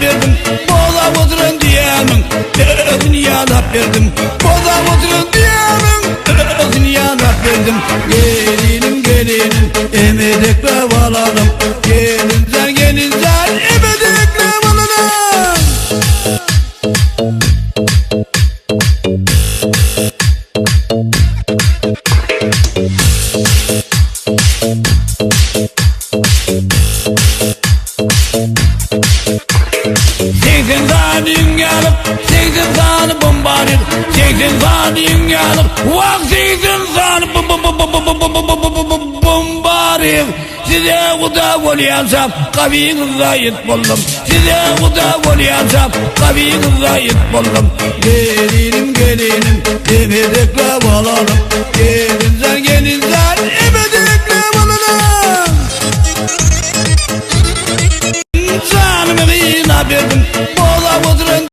verdim, boza oturun diyemin özünü yalap verdim, boza oturun diyemin özünü yalap verdim. Gelinim gelinim emedekle valalım, gelinler gelinler emedekle valalım. Seksen saniyen gelip, seksen sani bombardir. Seksen saniyen gelip, vak seksen sani bombardir. Size kuda olyansam, kabinizde yet buldum. Size kuda olyansam, kabinizde yet buldum. Gelinim gelinim, emedekle valalım. Gelinler gelinler, emedekle valalım. Canımı verdim, boza oturun